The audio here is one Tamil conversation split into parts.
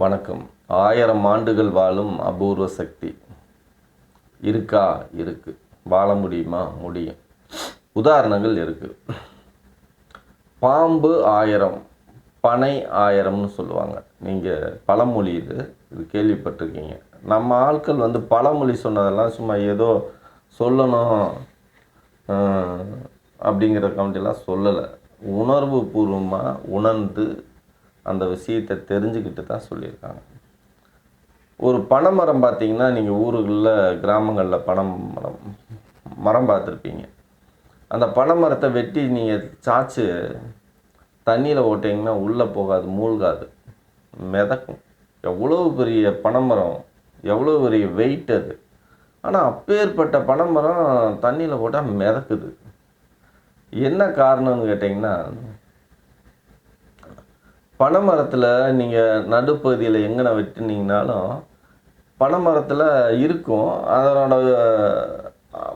வணக்கம். 1000 ஆண்டுகள் வாழும் அபூர்வ சக்தி இருக்கா? இருக்கு. வாழ முடியுமா? முடியும். உதாரணங்கள் இருக்கு. பாம்பு 1000, பனை 1000ன்னு சொல்லுவாங்க. நீங்கள் பழமொழி இது கேள்விப்பட்டிருக்கீங்க. நம்ம ஆட்கள் பழமொழி சொன்னதெல்லாம் சும்மா ஏதோ சொல்லணும் அப்படிங்கிற கவுண்டிலாம் சொல்லலை. உணர்வு பூர்வமாக உணர்ந்து அந்த விஷயத்தை தெரிஞ்சுக்கிட்டு தான் சொல்லியிருக்காங்க. ஒரு பனைமரம் பார்த்தீங்கன்னா, நீங்கள் ஊருகளில் கிராமங்களில் மரம் பார்த்துருப்பீங்க. அந்த பனைமரத்தை வெட்டி நீங்கள் சாய்ச்சி தண்ணியில் ஓட்டிங்கன்னா உள்ளே போகாது, மூழ்காது, மிதக்கும். எவ்வளோ பெரிய பனைமரம், எவ்வளோ பெரிய வெயிட் அது. ஆனால் அப்பேற்பட்ட பனைமரம் தண்ணியில் போட்டால் மிதக்குது. என்ன காரணம்னு கேட்டிங்கன்னா, பனைமரத்தில் நீங்கள் நடுப்பகுதியில் எங்கன வெட்டினீங்கனாலும் பனைமரத்தில் இருக்கும். அதனோட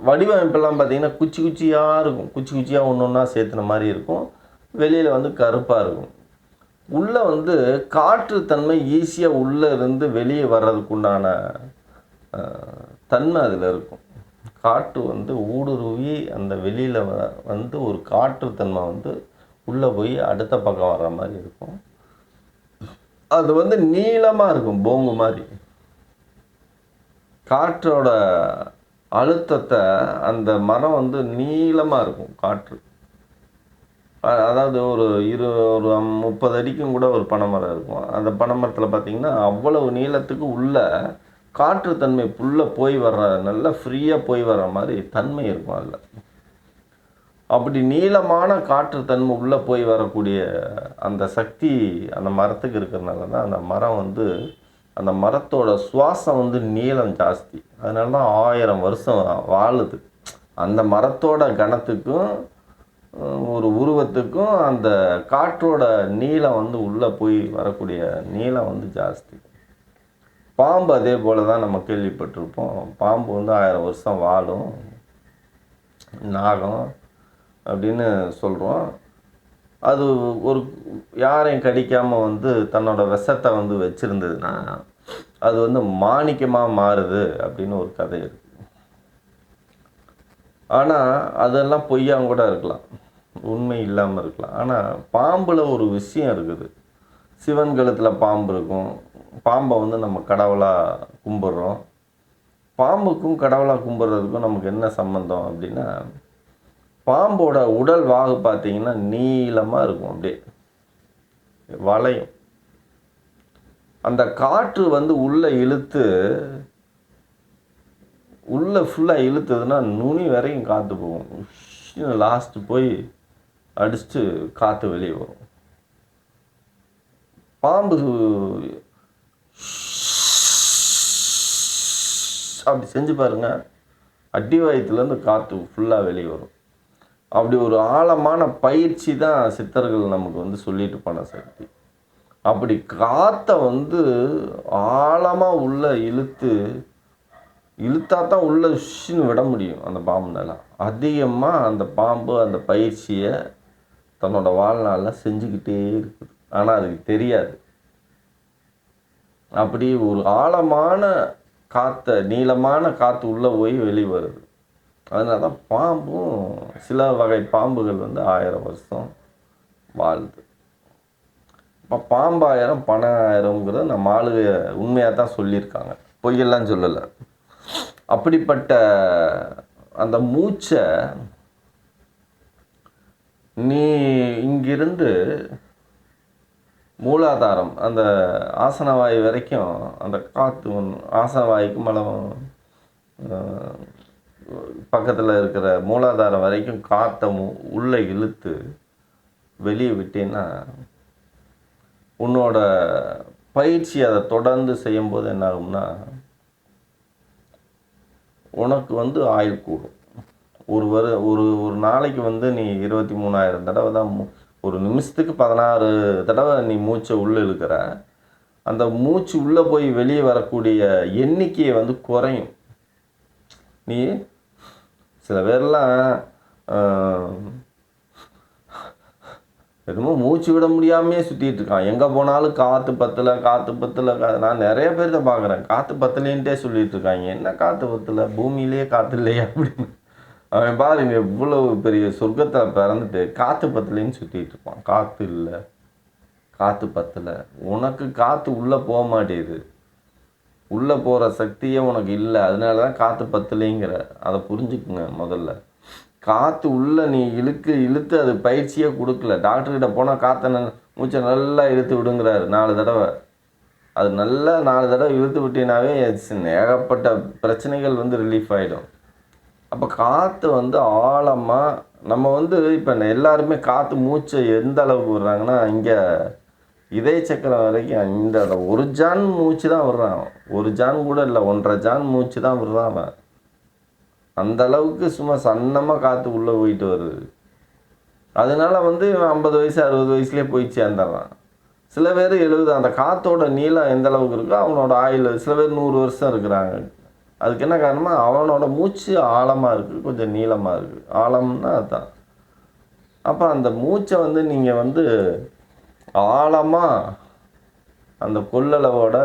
வடிவமைப்பெல்லாம் பார்த்தீங்கன்னா குச்சி குச்சியாக இருக்கும். குச்சி குச்சியாக ஒன்று ஒன்றா சேர்த்துன மாதிரி இருக்கும். வெளியில் கருப்பாக இருக்கும். உள்ளே காற்றுத்தன்மை ஈஸியாக உள்ளே இருந்து வெளியே வர்றதுக்குண்டான தன்மை அதில் இருக்கும். காற்று ஊடுருவி அந்த வெளியில் ஒரு காற்றுத்தன்மை உள்ளே போய் அடுத்த பக்கம் வர்ற மாதிரி இருக்கும். அது நீளமாக இருக்கும், போங்கு மாதிரி. காற்றோட அழுத்தத்தை அந்த மரம் நீளமாக இருக்கும். காற்று அதாவது ஒரு 30 அடிக்கும் கூட ஒரு பனைமரம் இருக்கும். அந்த பனைமரத்தில் பார்த்திங்கன்னா அவ்வளவு நீளத்துக்கு உள்ள காற்றுத்தன்மை உள்ளே போய் வர்ற, நல்லா ஃப்ரீயாக போய் வர்ற மாதிரி தன்மை இருக்கும் அதில். அப்படி நீளமான காற்றுத்தன்மை உள்ளே போய் வரக்கூடிய அந்த சக்தி அந்த மரத்துக்கு இருக்கிறதுனால தான் அந்த மரம் அந்த மரத்தோட சுவாசம் நீளம் ஜாஸ்தி. அதனால தான் 1000 வருஷம் வாழுது. அந்த மரத்தோட கணத்துக்கும் ஒரு உருவத்துக்கும் அந்த காற்றோட நீளம் உள்ளே போய் வரக்கூடிய நீளம் ஜாஸ்தி. பாம்பு அதே போல் தான் நம்ம கேள்விப்பட்டிருப்போம். பாம்பு 1000 வருஷம் வாழும், நாகம் அப்படின்னு சொல்கிறோம். அது ஒரு யாரையும் கடிக்காமல் தன்னோட விஷத்தை வச்சுருந்ததுன்னா அது மாணிக்கமாக மாறுது அப்படின்னு ஒரு கதை இருக்குது. ஆனால் அதெல்லாம் பொய்யாங்க கூட இருக்கலாம், உண்மை இல்லாமல் இருக்கலாம். ஆனால் பாம்பில் ஒரு விஷயம் இருக்குது. சிவன் கழுத்தில் பாம்பு இருக்கும். பாம்பை நம்ம கடவுளாக கும்பிட்றோம். பாம்புக்கும் கடவுளாக கும்பிட்றதுக்கும் நமக்கு என்ன சம்மந்தம் அப்படின்னா, பாம்போட உடல் வாகு பார்த்தீங்கன்னா நீளமாக இருக்கும், அப்படியே வளையும். அந்த காற்று உள்ளே இழுத்து உள்ளே ஃபுல்லாக இழுத்துதுன்னா நுனி வரைக்கும் காற்று போகும். லாஸ்ட்டு போய் அடிச்சுட்டு காற்று வெளியே வரும். பாம்பு அப்படி செஞ்சு பாருங்கள், அடி வயிற்றுலேருந்து காற்று ஃபுல்லாக வெளியே வரும். அப்படி ஒரு ஆழமான பயிற்சி தான் சித்தர்கள் நமக்கு சொல்லிட்டு போன சக்தி. அப்படி காற்றை ஆழமாக உள்ளே இழுத்தா தான் உள்ளே ஷின்னு விட முடியும் அந்த பாம்புனால. அதிகமாக அந்த பாம்பு அந்த பயிற்சியை தன்னோட வாழ்நாளில் செஞ்சுக்கிட்டே இருக்குது. ஆனால் அதுக்கு தெரியாது. அப்படி ஒரு ஆழமான காற்றை, நீளமான காற்று உள்ளே போய் வெளியே வருது. அதனால தான் பாம்பும், சில வகை பாம்புகள் 1000 வருஷம் வாழுது. இப்போ பாம்பு 1000, பனை 1000ங்கிறத நம்ம ஆளுக உண்மையாக தான் சொல்லியிருக்காங்க, பொய்யெல்லாம் சொல்லலை. அப்படிப்பட்ட அந்த மூச்சை நீ இங்கிருந்து மூலாதாரம் அந்த ஆசனவாயு வரைக்கும், அந்த காற்று ஆசனவாயுக்கு பக்கத்தில் இருக்கிற மூலாதாரம் வரைக்கும் காற்றை உள்ளே இழுத்து வெளியே விட்டேன்னா, உன்னோட பயிற்சி அதை தொடர்ந்து செய்யும்போது என்ன ஆகும்னா, உனக்கு ஆயுள் கூடும். ஒரு நாளைக்கு நீ 23,000 தடவை தான், ஒரு நிமிஷத்துக்கு 16 தடவை நீ மூச்சை உள்ளே இழுக்கிற. அந்த மூச்சு உள்ளே போய் வெளியே வரக்கூடிய எண்ணிக்கையை குறையும். நீ சில பேர்லாம் என்னமோ மூச்சு விட முடியாமையே சுற்றிட்டு இருக்கான். எங்கே போனாலும் காற்று பத்தலை, காற்று பத்தலை. நான் நிறைய பேர்த்த பார்க்குறேன், காற்று பத்தலைன்ட்டே சொல்லிட்டு இருக்காங்க. என்ன காற்று பத்தலை, பூமியிலேயே காற்று இல்லையா அப்படின்னு. அவன் பாருங்க இவ்வளோ பெரிய சொர்க்கத்தில் பிறந்துட்டு காற்று பத்தலைன்னு சுற்றிட்டு இருப்பான். காற்று இல்லை, காற்று பத்தலை. உனக்கு காற்று உள்ளே போக மாட்டேது, உள்ளே போகிற சக்தியே உனக்கு இல்லை. அதனால தான் காற்று பத்தலைங்கிற. அதை புரிஞ்சுக்குங்க முதல்ல. காற்று உள்ளே நீ இழுத்து அது பயிற்சியே கொடுக்கல. டாக்டர்கிட்ட போனால் காற்றை மூச்சை நல்லா இழுத்து விடுங்கிறாரு 4 தடவை. அது நல்லா 4 தடவை இழுத்து விட்டினாவே ஏகப்பட்ட பிரச்சனைகள் வந்து ரிலீஃப் ஆகிடும். அப்போ காற்று வந்து ஆழமாக நம்ம வந்து இப்போ எல்லாருமே காற்று மூச்சை எந்த அளவுக்கு விடுறாங்கன்னா, இங்கே இதய சக்கரம் வரைக்கும் இந்த 1 ஜான் மூச்சு தான் விடுறான். 1 ஜான் கூட இல்லை, 1.5 ஜான் மூச்சு தான் விடுறான் அவன். அந்த அளவுக்கு சும்மா சன்னமாக காற்று உள்ளே போயிட்டு வருது. அதனால வந்து 50 வயசு 60 வயசுலேயே போய் சேர்ந்துடுறான். சில பேர் 70. அந்த காற்றோட நீளம் எந்த அளவுக்கு இருக்கோ அவனோட ஆயுள். சில பேர் 100 வருஷம் இருக்கிறாங்க. அதுக்கு என்ன காரணமா, அவனோட மூச்சு ஆழமாக இருக்குது, கொஞ்சம் நீளமாக இருக்குது. ஆழம்னா அதுதான். அப்போ அந்த மூச்சை வந்து நீங்கள் வந்து ஆழமாக அந்த கொள்ளளவோட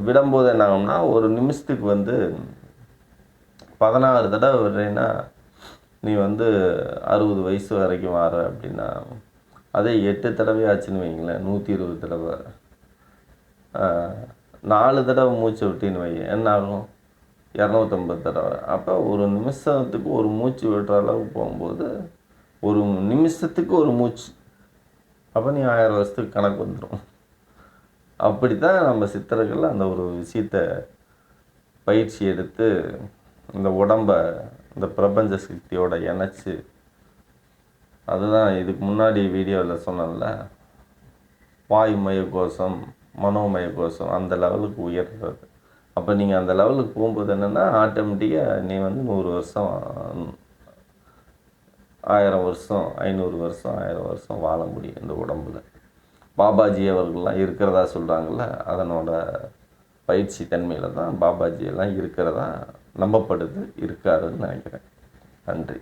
விடும்போது என்ன ஆகும்னா, ஒரு நிமிஷத்துக்கு வந்து 16 தடவை விடுறேன்னா நீ வந்து 60 வயசு வரைக்கும் வர அப்படின்னா, அதே 8 தடவை ஆச்சுன்னு வைங்களேன், 120 தடவை. 4 தடவை மூச்சை விட்டின்னு வை, என்ன ஆகும்? 250 தடவை. அப்போ ஒரு நிமிஷத்துக்கு ஒரு மூச்சு விடுற அளவுக்கு போகும்போது, ஒரு நிமிஷத்துக்கு ஒரு மூச்சு. அப்போ நீ 1000 வருஷத்துக்கு கணக்கு வந்துடும். அப்படி தான் நம்ம சித்தர்கள் அந்த ஒரு விஷயத்தை பயிற்சி எடுத்து இந்த உடம்பை இந்த பிரபஞ்ச சக்தியோட இணைச்சி, அதுதான் இதுக்கு முன்னாடி வீடியோவில் சொன்னேன்ல, வாயுமய கோஷம், மனோமய கோஷம் அந்த லெவலுக்கு உயர்றது. அப்போ நீங்கள் அந்த லெவலுக்கு போகும்போது என்னென்னா, ஆட்டோமேட்டிக்காக நீ வந்து 100 வருஷம், 1000 வருஷம், 500 வருஷம், 1000 வருஷம் வாழ முடியும் இந்த உடம்பில். பாபாஜி அவர்கள்லாம் இருக்கிறதா சொல்கிறாங்கள்ல, அதனோட பயிற்சி தன்மையில் தான் பாபாஜி எல்லாம் இருக்கிறதா நம்பப்படுது, இருக்காருன்னு நினைக்கிறேன். நன்றி.